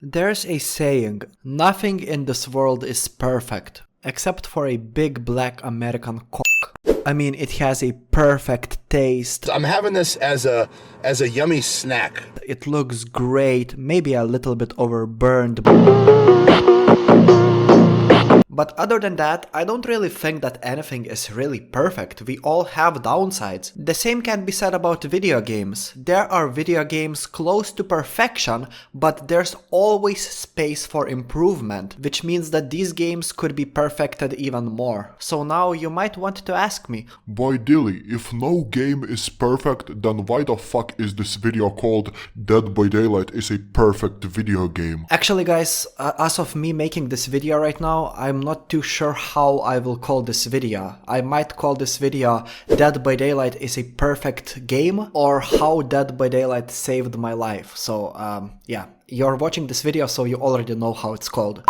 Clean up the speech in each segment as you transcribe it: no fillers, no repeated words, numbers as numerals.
There's a saying, nothing in this world is perfect, except for a big black American cock. I mean, it has a perfect taste. I'm having this as a yummy snack. It looks great, maybe a little bit overburned. But other than that, I don't really think that anything is really perfect. We all have downsides. The same can be said about video games. There are video games close to perfection, but there's always space for improvement, which means that these games could be perfected even more. So now you might want to ask me, BoyDilly, if no game is perfect, then why the fuck is this video called Dead by Daylight is a perfect video game? Actually guys, as of me making this video right now, I'm not too sure how I will call this video. I might call this video Dead by Daylight is a perfect game, or how Dead by Daylight saved my life. So yeah, you're watching this video so you already know how it's called.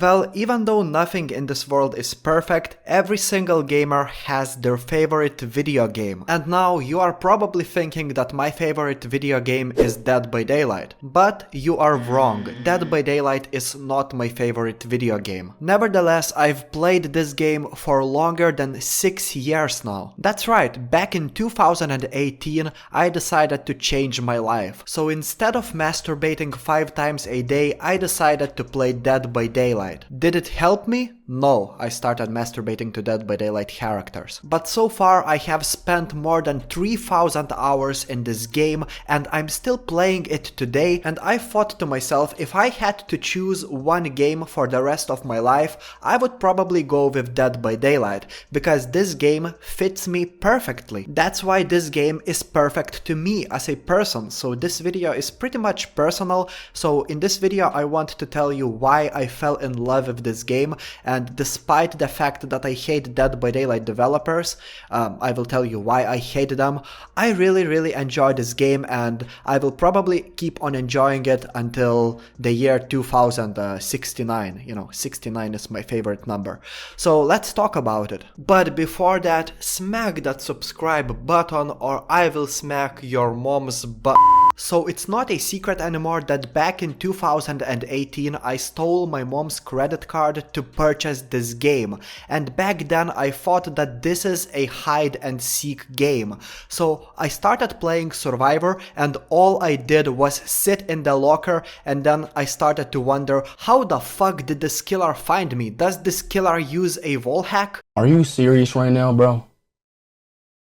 Well, even though nothing in this world is perfect, every single gamer has their favorite video game. And now you are probably thinking that my favorite video game is Dead by Daylight. But you are wrong. Dead by Daylight is not my favorite video game. Nevertheless, I've played this game for longer than 6 years now. That's right, back in 2018, I decided to change my life. So instead of masturbating 5 times a day, I decided to play Dead by Daylight. Did it help me? No, I started masturbating to Dead by Daylight characters. But so far I have spent more than 3,000 hours in this game and I'm still playing it today, and I thought to myself, if I had to choose one game for the rest of my life, I would probably go with Dead by Daylight, because this game fits me perfectly. That's why this game is perfect to me as a person, so this video is pretty much personal. So in this video I want to tell you why I fell in love with this game, and despite the fact that I hate Dead by Daylight developers, I will tell you why I hate them. I really enjoy this game, and I will probably keep on enjoying it until the year 2069. You know, 69 is my favorite number. So let's talk about it. But before that, smack that subscribe button or I will smack your mom's butt. So it's not a secret anymore that back in 2018 I stole my mom's credit card to purchase this game, and back then I thought that this is a hide and seek game. So I started playing Survivor and all I did was sit in the locker, and then I started to wonder, how the fuck did this killer find me? Does this killer use a wall hack? Are you serious right now, bro?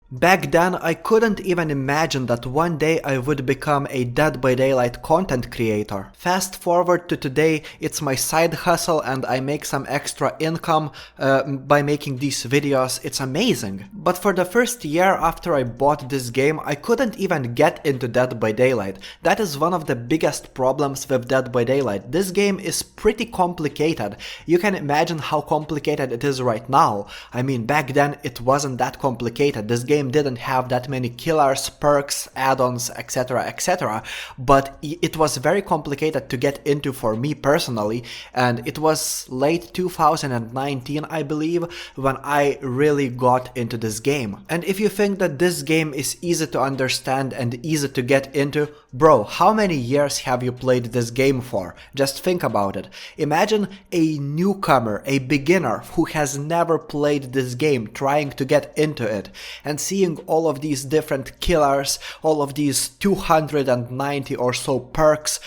Back then, I couldn't even imagine that one day I would become a Dead by Daylight content creator. Fast forward to today, it's my side hustle and I make some extra income by making these videos. It's amazing. But for the first year after I bought this game, I couldn't even get into Dead by Daylight. That is one of the biggest problems with Dead by Daylight. This game is pretty complicated. You can imagine how complicated it is right now. I mean, back then it wasn't that complicated. This game didn't have that many killers, perks, add-ons, etc, but it was very complicated to get into for me personally, and it was late 2019, I believe, when I really got into this game. And if you think that this game is easy to understand and easy to get into, bro, how many years have you played this game for? Just think about it. Imagine a newcomer, a beginner who has never played this game trying to get into it, and seeing all of these different killers, all of these 290 or so perks.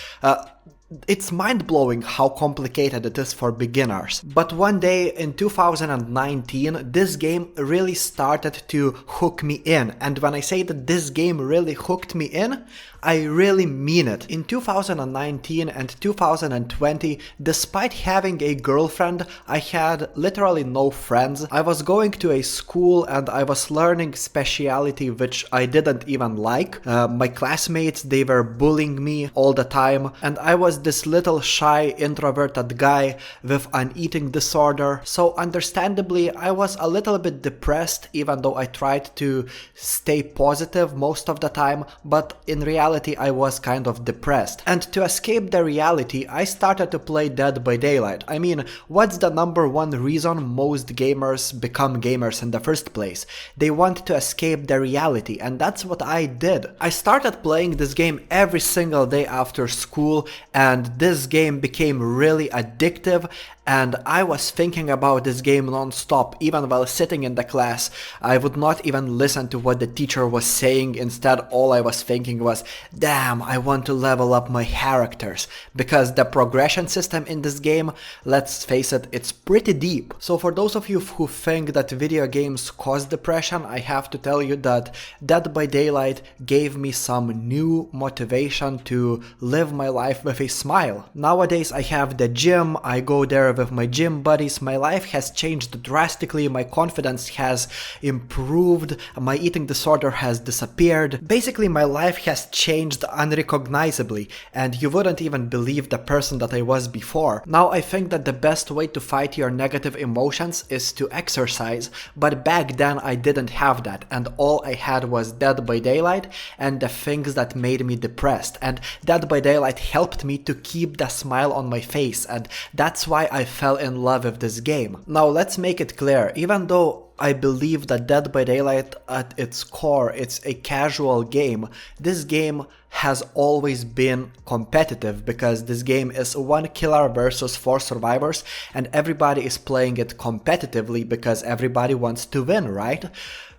It's mind-blowing how complicated it is for beginners. But one day in 2019, this game really started to hook me in. And when I say that this game really hooked me in, I really mean it. In 2019 and 2020, despite having a girlfriend, I had literally no friends. I was going to a school and I was learning specialty which I didn't even like. My classmates, they were bullying me all the time, and I was this little shy, introverted guy with an eating disorder. So understandably, I was a little bit depressed, even though I tried to stay positive most of the time, but in reality reality I was kind of depressed. And to escape the reality, I started to play Dead by Daylight. I mean, what's the number one reason most gamers become gamers in the first place? They want to escape the reality, and that's what I did. I started playing this game every single day after school, and this game became really addictive, and I was thinking about this game non-stop. Even while sitting in the class, I would not even listen to what the teacher was saying. Instead, all I was thinking was, damn, I want to level up my characters. Because the progression system in this game, let's face it, it's pretty deep. So for those of you who think that video games cause depression, I have to tell you that Dead by Daylight gave me some new motivation to live my life with a smile. Nowadays I have the gym, I go there with my gym buddies, my life has changed drastically, my confidence has improved, my eating disorder has disappeared. Basically my life has changed unrecognizably, and you wouldn't even believe the person that I was before. Now I think that the best way to fight your negative emotions is to exercise, but back then I didn't have that, and all I had was Dead by Daylight and the things that made me depressed, and Dead by Daylight helped me to keep the smile on my face, and that's why I fell in love with this game. Now let's make it clear, even though I believe that Dead by Daylight at its core it's a casual game, this game has always been competitive, because this game is 1 killer versus 4 survivors and everybody is playing it competitively because everybody wants to win, right?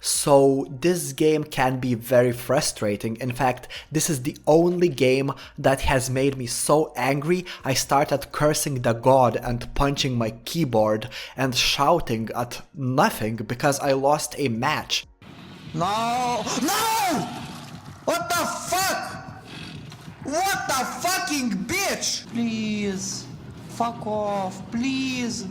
So this game can be very frustrating. In fact, this is the only game that has made me so angry I started cursing the god and punching my keyboard and shouting at nothing because I lost a match. No! No! What the fuck? What the fucking bitch? Please. Fuck off, please.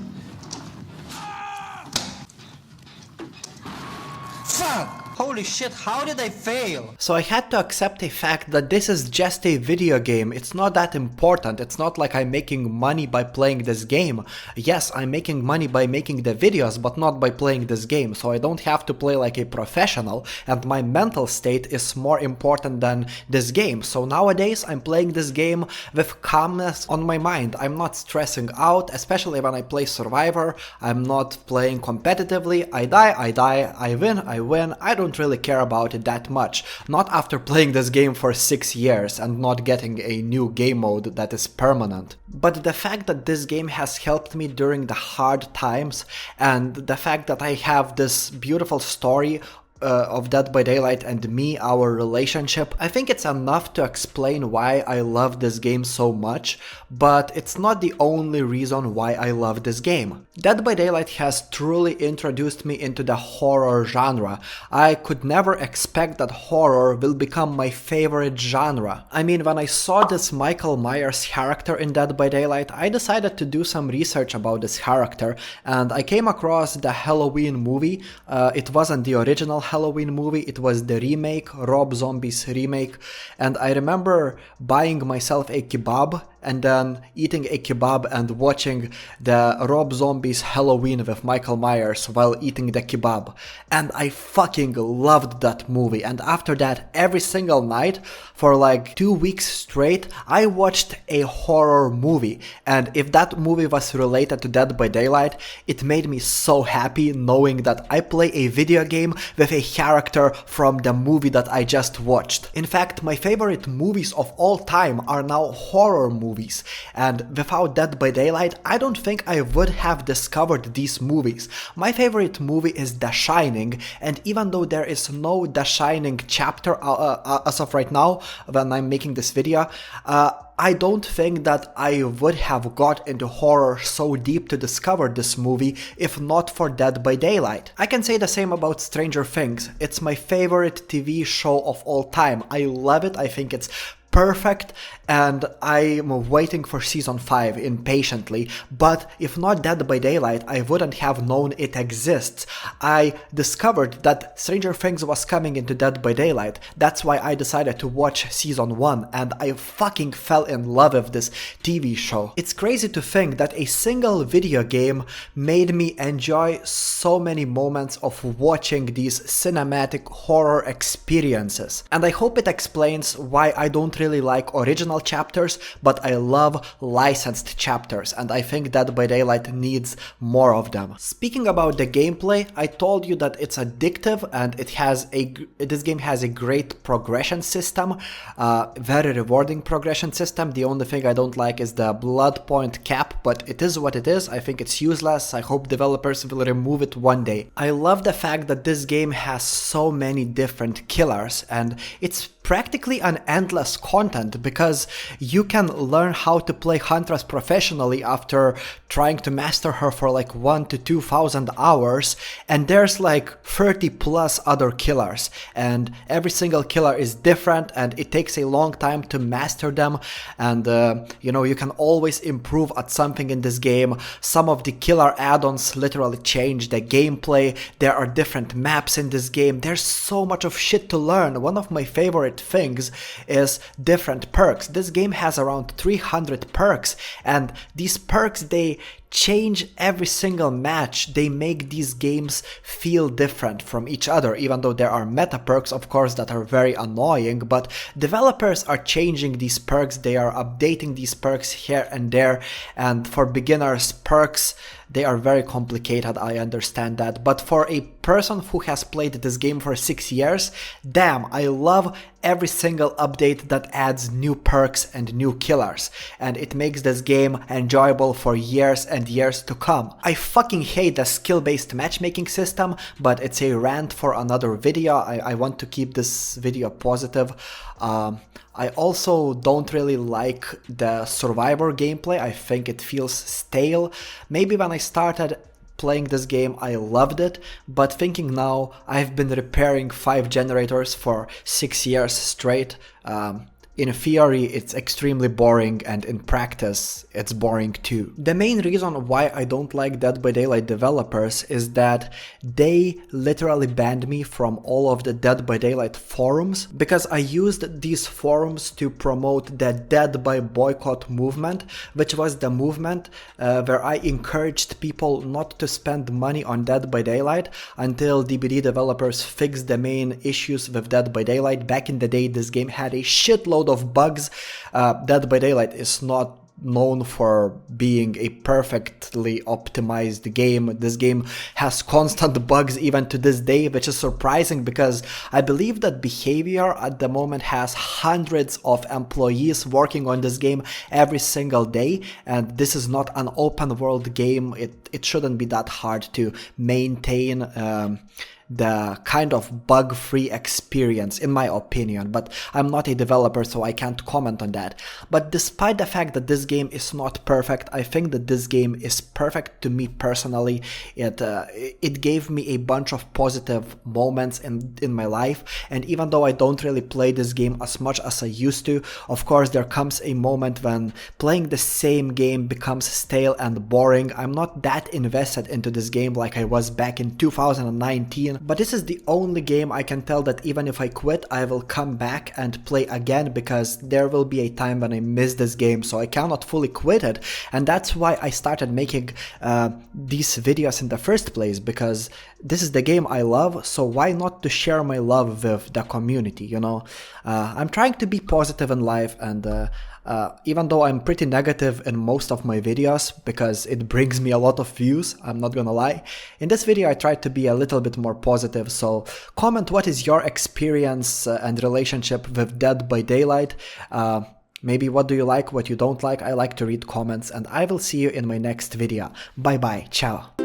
Fuck! Holy shit, how did I fail? So I had to accept a fact that this is just a video game. It's not that important. It's not like I'm making money by playing this game. Yes, I'm making money by making the videos, but not by playing this game. So I don't have to play like a professional, and my mental state is more important than this game. So nowadays I'm playing this game with calmness on my mind. I'm not stressing out, especially when I play Survivor. I'm not playing competitively. I die, I win, I don't really care about it that much. Not after playing this game for 6 years and not getting a new game mode that is permanent. But the fact that this game has helped me during the hard times, and the fact that I have this beautiful story of Dead by Daylight and me, our relationship, I think it's enough to explain why I love this game so much, but it's not the only reason why I love this game. Dead by Daylight has truly introduced me into the horror genre. I could never expect that horror will become my favorite genre. I mean, when I saw this Michael Myers character in Dead by Daylight, I decided to do some research about this character, and I came across the Halloween movie. It wasn't the original Halloween movie, it was the remake, Rob Zombie's remake, and I remember buying myself a kebab and then eating a kebab and watching the Rob Zombie's Halloween with Michael Myers while eating the kebab. And I fucking loved that movie, and after that, every single night for like 2 weeks straight, I watched a horror movie, and if that movie was related to Dead by Daylight, it made me so happy knowing that I play a video game with a character from the movie that I just watched. In fact, my favorite movies of all time are now horror movies, and without Dead by Daylight, I don't think I would have discovered these movies. My favorite movie is The Shining, and even though there is no The Shining chapter as of right now, when I'm making this video, I don't think that I would have got into horror so deep to discover this movie if not for Dead by Daylight. I can say the same about Stranger Things. It's my favorite TV show of all time. I love it. I think it's perfect, and I'm waiting for season 5 impatiently. But if not Dead by Daylight, I wouldn't have known it exists. I discovered that Stranger Things was coming into Dead by Daylight. That's why I decided to watch season 1, and I fucking fell in love with this TV show. It's crazy to think that a single video game made me enjoy so many moments of watching these cinematic horror experiences. And I hope it explains why I don't really like original chapters, but I love licensed chapters, and I think Dead by Daylight needs more of them. Speaking about the gameplay, I told you that it's addictive and this game has a great progression system, very rewarding progression system. The only thing I don't like is the blood point cap, but it is what it is. I think it's useless. I hope developers will remove it one day. I love the fact that this game has so many different killers, and it's practically an endless content because you can learn how to play Huntress professionally after trying to master her for like 1,000 to 2,000 hours, and there's like 30 plus other killers, and every single killer is different and it takes a long time to master them, and you know, you can always improve at something in this game. Some of the killer add-ons literally change the gameplay. There are different maps in this game. There's so much of shit to learn. One of my favorite things is different perks. This game has around 300 perks, and these perks, they change every single match. They make these games feel different from each other, even though there are meta perks, of course, that are very annoying, but developers are changing these perks. They are updating these perks here and there, and for beginners, perks, they are very complicated, I understand that, but for a person who has played this game for 6 years, damn, I love every single update that adds new perks and new killers, and it makes this game enjoyable for years and years to come. I fucking hate the skill-based matchmaking system, but it's a rant for another video. I want to keep this video positive. I also don't really like the survivor gameplay. I think it feels stale. Maybe when I started playing this game I loved it, but thinking now, I've been repairing 5 generators for 6 years straight. In theory, it's extremely boring, and in practice, it's boring too. The main reason why I don't like Dead by Daylight developers is that they literally banned me from all of the Dead by Daylight forums, because I used these forums to promote the Dead by Boycott movement, which was the movement where I encouraged people not to spend money on Dead by Daylight until DBD developers fixed the main issues with Dead by Daylight. Back in the day, this game had a shitload of bugs. Dead by Daylight is not known for being a perfectly optimized game. This game has constant bugs even to this day, which is surprising because I believe that Behaviour at the moment has hundreds of employees working on this game every single day, and this is not an open world game. It shouldn't be that hard to maintain the kind of bug-free experience, in my opinion, but I'm not a developer, so I can't comment on that. But despite the fact that this game is not perfect, I think that this game is perfect to me personally. It gave me a bunch of positive moments in my life, and even though I don't really play this game as much as I used to, of course there comes a moment when playing the same game becomes stale and boring. I'm not that invested into this game like I was back in 2019, but this is the only game I can tell that even if I quit, I will come back and play again, because there will be a time when I miss this game, so I cannot fully quit it. And that's why I started making these videos in the first place, because this is the game I love, so why not to share my love with the community, you know? I'm trying to be positive in life, and even though I'm pretty negative in most of my videos because it brings me a lot of views, I'm not gonna lie, in this video I tried to be a little bit more positive. So comment what is your experience and relationship with Dead by Daylight. Maybe what do you like, what you don't like. I like to read comments, and I will see you in my next video. Bye bye, ciao.